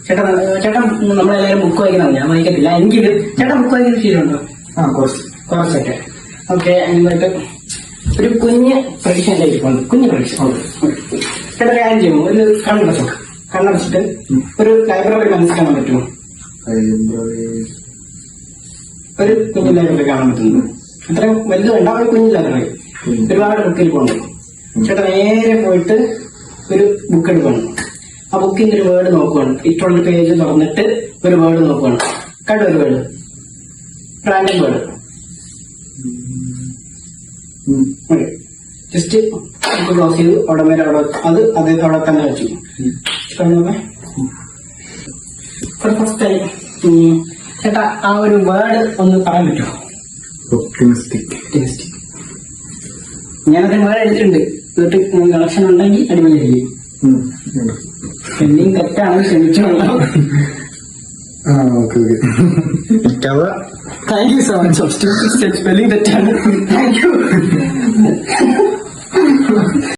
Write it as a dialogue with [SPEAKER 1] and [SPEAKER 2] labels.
[SPEAKER 1] ചേട്ടൻ നമ്മളെല്ലാവരും ബുക്ക് വായിക്കണം, ഞാൻ വായിക്കത്തില്ല. എങ്കിലും ചേട്ടൻ ബുക്ക് വായിക്കുന്ന ശീലമുണ്ടോ? കുറച്ചൊക്കെ. ഓക്കെ, എന്നിട്ട് ഒരു കുഞ്ഞ് പ്രഡിക്ഷൻ ഇരിപ്പുണ്ട്. കുഞ്ഞ് പ്രഡിക്ഷൻ ചേട്ടൻ കാര്യം ചെയ്യുമോ? ഒരു കണ്ണടച്ചിട്ട് ഒരു ലൈബ്രറി മനസ്സിലാക്കാൻ പറ്റുമോ? ഒരു കുഞ്ഞു ലൈബ്രറി കാണാൻ പറ്റുന്നു. അത്രയും വലുത് വേണ്ട, ഒരു കുഞ്ഞു ലൈബ്രറി. ഒരുപാട് ബുക്ക് ഇരിപ്പുണ്ട്. ചേട്ടൻ നേരെ പോയിട്ട് ഒരു ബുക്ക് എടുക്കണം. ആ ബുക്കിന്റെ ഒരു വേർഡ് നോക്കുകയാണ്. ഇഷ്ടമുള്ള പേജ് തുറന്നിട്ട് ഒരു വേർഡ് നോക്കുകയാണ്. കണ്ടോ? ഒരു word, random word. Just book close ചെയ്തു. അവിടെ വരെ അത് അദ്ദേഹത്തോടെ തന്നെ വെച്ചു. ഫസ്റ്റ് ടൈം ചേട്ടാ ആ ഒരു വേർഡ് ഒന്ന് പറയാൻ പറ്റുമോ?
[SPEAKER 2] ഒപ്റ്റിമിസ്റ്റിക്.
[SPEAKER 1] ഞാനത് വേർഡ് എടുത്തിട്ടുണ്ട്. എന്നിട്ട് കളക്ഷൻ ഉണ്ടെങ്കിൽ അടിപൊളിയായിരിക്കും. സ്പെല്ലിംഗ് തെറ്റാണ്, ക്ഷമിച്ചോളാം.
[SPEAKER 2] Okay.
[SPEAKER 1] Thank you so much. Spelling തെറ്റാണ്. Thank U.